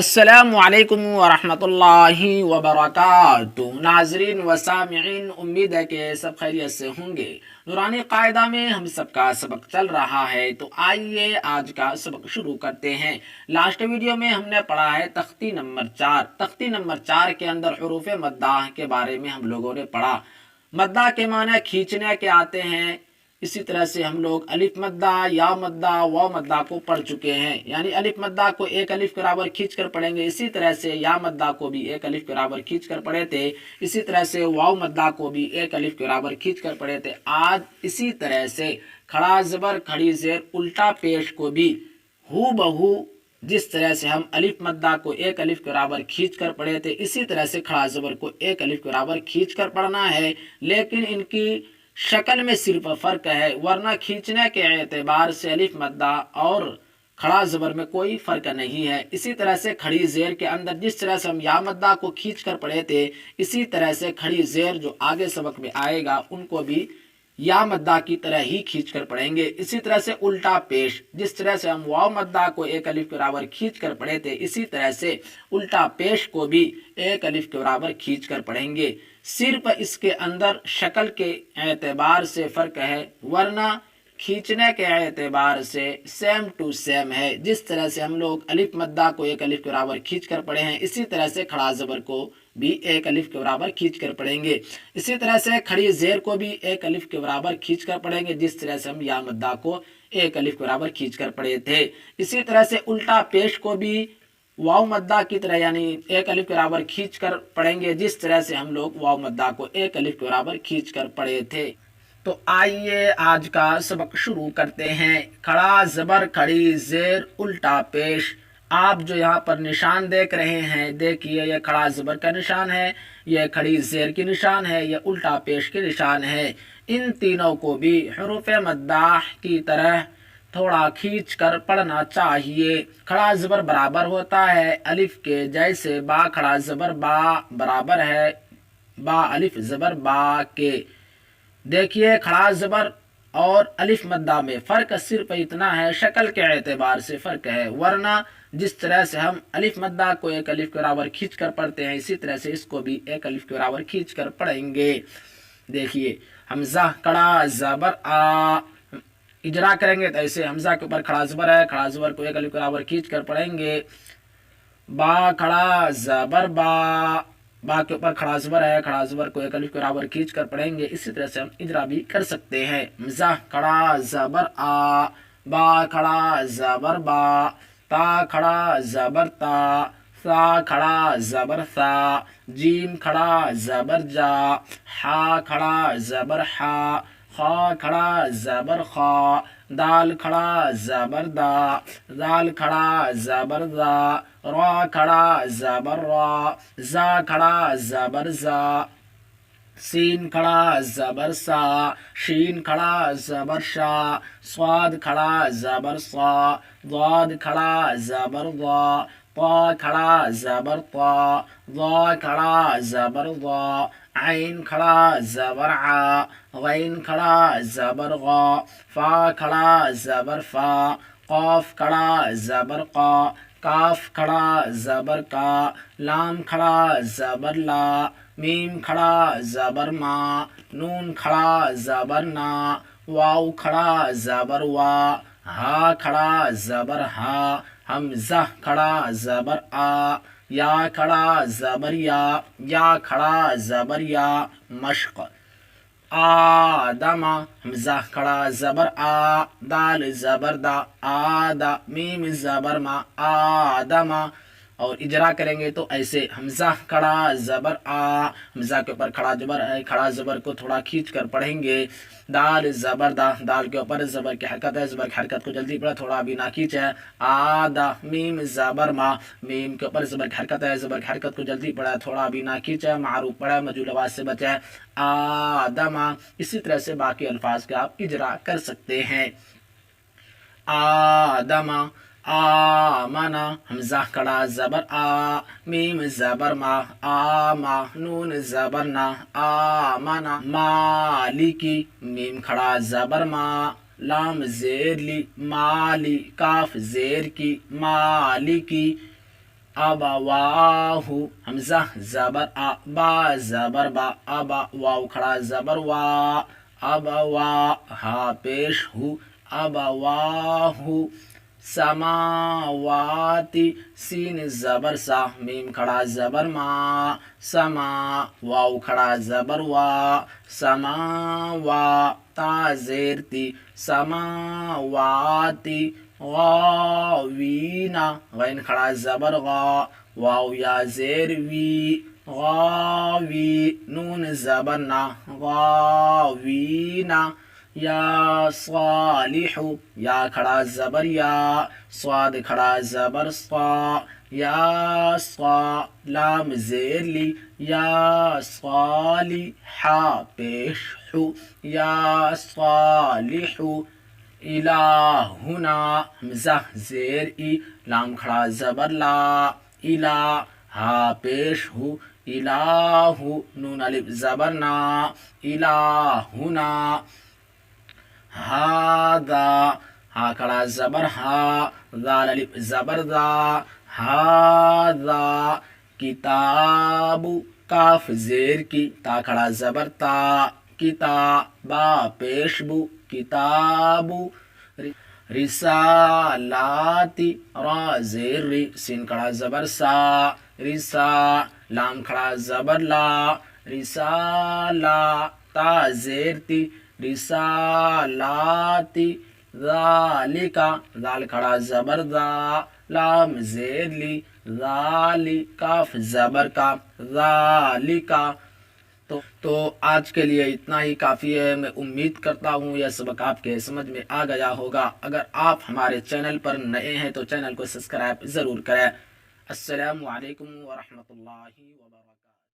السلام علیکم ورحمۃ اللہ وبرکاتہ۔ ناظرین و سامعین، امید ہے کہ سب خیریت سے ہوں گے۔ نورانی قاعدہ میں ہم سب کا سبق چل رہا ہے، تو آئیے آج کا سبق شروع کرتے ہیں۔ لاسٹ ویڈیو میں ہم نے پڑھا ہے تختی نمبر 4۔ تختی نمبر 4 کے اندر حروف مدہ کے بارے میں ہم لوگوں نے پڑھا۔ مدہ کے معنی کھینچنے کے آتے ہیں۔ اسی طرح سے ہم لوگ الف مدہ، یا مدہ، واو مدہ کو پڑھ چکے ہیں، یعنی الف مدہ کو ایک الف کے برابر کھینچ کر پڑھیں گے، اسی طرح سے یا مدہ کو بھی ایک الف کے برابر کھینچ کر پڑھے تھے، اسی طرح سے واو مدہ کو بھی ایک الف کے برابر کھینچ کر پڑھے تھے۔ آج اسی طرح سے کھڑا زبر کھڑی زیر الٹا پیش کو بھی ہو بہو جس طرح سے ہم الف مدہ کو ایک الف کے برابر کھینچ کر پڑھے تھے، اسی طرح سے کھڑا زبر کو ایک الف کے برابر کھینچ کر پڑھنا ہے، لیکن ان کی شکل میں صرف فرق ہے، ورنہ کھینچنے کے اعتبار سے الف مدہ اور کھڑا زبر میں کوئی فرق نہیں ہے۔ اسی طرح سے کھڑی زیر کے اندر جس طرح سے ہم یا مدہ کو کھینچ کر پڑھے تھے، اسی طرح سے کھڑی زیر جو آگے سبق میں آئے گا ان کو بھی یا مدہ کی طرح ہی کھینچ کر پڑھیں گے۔ اسی طرح سے الٹا پیش جس طرح سے ہم واو مدہ کو ایک الف کے برابر کھینچ کر پڑھے تھے، اسی طرح سے الٹا پیش کو بھی ایک الف کے برابر کھینچ کر پڑھیں گے۔ صرف اس کے اندر شکل کے اعتبار سے فرق ہے، ورنہ کھینچنے کے اعتبار سے سیم ٹو سیم ہے۔ جس طرح سے ہم لوگ الف مدہ کو ایک الف کے برابر کھینچ کر پڑھے ہیں، اسی طرح سے کھڑا زبر کو بھی ایک الف کے برابر کھینچ کر پڑھیں گے۔ اسی طرح سے کھڑی زیر کو بھی ایک الف کے برابر کھینچ کر پڑھیں گے، جس طرح سے ہم یا مدہ کو ایک الف کے برابر کھینچ کر پڑھے تھے۔ اسی طرح سے الٹا پیش کو بھی واو مدہ کی طرح یعنی ایک الف کے برابر کھینچ کر پڑھیں گے، جس طرح سے ہم لوگ واو مدہ کو ایک الف کے برابر کھینچ کر پڑھے تھے۔ تو آئیے آج کا سبق شروع کرتے ہیں۔ کھڑا زبر کھڑی زیر الٹا پیش۔ آپ جو یہاں پر نشان دیکھ رہے ہیں، دیکھیے یہ کھڑا زبر کا نشان ہے، یہ کھڑی زیر کی نشان ہے، یہ الٹا پیش کی نشان ہے۔ ان تینوں کو بھی حروف مدہ کی طرح تھوڑا کھینچ کر پڑھنا چاہیے۔ کھڑا زبر برابر ہوتا ہے الف کے، جیسے با کھڑا زبر با برابر ہے با الف زبر با کے۔ دیکھیے کھڑا زبر اور الف مدہ میں فرق صرف اتنا ہے، شکل کے اعتبار سے فرق ہے، ورنہ جس طرح سے ہم الف مدہ کو ایک الف کے برابر کھینچ کر پڑھتے ہیں، اسی طرح سے اس کو بھی ایک الف کے برابر کھینچ کر پڑھیں گے۔ دیکھیے حمزہ کھڑا زبر آ اجرا کریں گے تو ایسے حمزہ کے اوپر کھڑا زبر ہے، کھڑا زبر کو ایک الف کے برابر کھینچ کر پڑھیں گے۔ با کھڑا زبر با، با کے اوپر کھڑا زبر ہے، کھڑا زبر کو ایک الف کے برابر کھینچ کر پڑھیں گے۔ اسی طرح سے ہم اجرا بھی کر سکتے ہیں۔ حمزہ کھڑا زبر آ، با کھڑا زبر با، تا کھڑا زبر تا، ثا کھڑا زبر ثا، جیم کھڑا زبر جا، حا کھڑا زبر حا، خا کھڑا زبر خا، دال کھڑا زبر دا، دال کھڑا زبر دا، را کھڑا زبر را، زا کھڑا زبر زا، سین کھڑا زبر سا، شین کھڑا زبر شا، صاد کھڑا زبر صا، ضاد کھڑا زبر ضا، طا کھڑا زبر طا، ضا کھڑا زبر ضا، عین کھڑا زبر عا، غین کھڑا زبر غا، فا کھڑا زبر فا، قاف کھڑا زبر قا، کاف کھڑا زبر کا، لام کھڑا زبر لا، میم کھڑا زبر ما، نون کھڑا زبر نا، واو کھڑا زبر وا، ہا کھڑا زبر ہا، حمزہ کھڑا زبر آ، یا کھڑا زبر یا کھڑا زبر یا۔ مشق آدم، حمزہ کھڑا زبر آ، دال زبر دا، آدا، میم زبر ما، آدم۔ اور اجرا کریں گے تو ایسے حمزہ کھڑا زبر آ، حمزہ کے اوپر کھڑا زبر ہے، کھڑا زبر کو تھوڑا کھینچ کر پڑھیں گے۔ دال زبر دا، دال کے اوپر زبر کی حرکت ہے، زبر کی حرکت کو جلدی پڑھا، تھوڑا بھی نہ کھینچے۔ آدا، میم زبر ما، میم کے اوپر زبر کی حرکت ہے، زبر کی حرکت کو جلدی پڑھا، تھوڑا بھی نہ کھینچے، معروف پڑھا، مجھول آواز سے بچے۔ آدم، اسی طرح سے باقی الفاظ کا آپ اجرا کر سکتے ہیں۔ آدم، آمنا، حمزہ کھڑا زبر آ، میم زبر ما، آما، نون زبر نا، آمنا، مالکی، میم کھڑا زبر ما، لام زیر لی، مالی، کاف زیر کی، مالکی، ابواہو حمزہ زبر آ با زبر با ابا واو کھڑا زبر وا ابوا ہا پیش ہو ابواہو سماواتی سین زبر سا میم کھڑا زبر ما سما واو کھڑا زبر وا سماوا تا زیر تی سماواتی غاوینا غین کھڑا زبر غا واو یا زیر وی غاوی نون زبر نا غاوینا یا صالح یا کھڑا زبر یا صاد کھڑا زبر صا یا صا لام زیر لی یا صالی حا پیش حو یا صالح الہنا حمزہ زیر ای لام کھڑا زبر لا الہ ہا پیش ہو الہ نون الف زبر نا الہنا ہاذا ہا کھڑا زبر ہا ذال الف زبر ذا ہاذا کتاب کاف زیر کی تا کھڑا زبر تا کتابا پیش بو کتاب رسالاتی را زیر ری سین کھڑا زبر سا رسا لام کھڑا زبر لا رسالا تا زیر تی رسالاتی ذالکا ذال کھڑا زبر ذا لام زیر لی ذالی کاف زبر کا ذالکا تو آج کے لیے اتنا ہی کافی ہے. میں امید کرتا ہوں یہ سبق آپ کے سمجھ میں آ گیا ہوگا. اگر آپ ہمارے چینل پر نئے ہیں تو چینل کو سبسکرائب ضرور کریں. السلام علیکم ورحمۃ اللہ وبرکاتہ.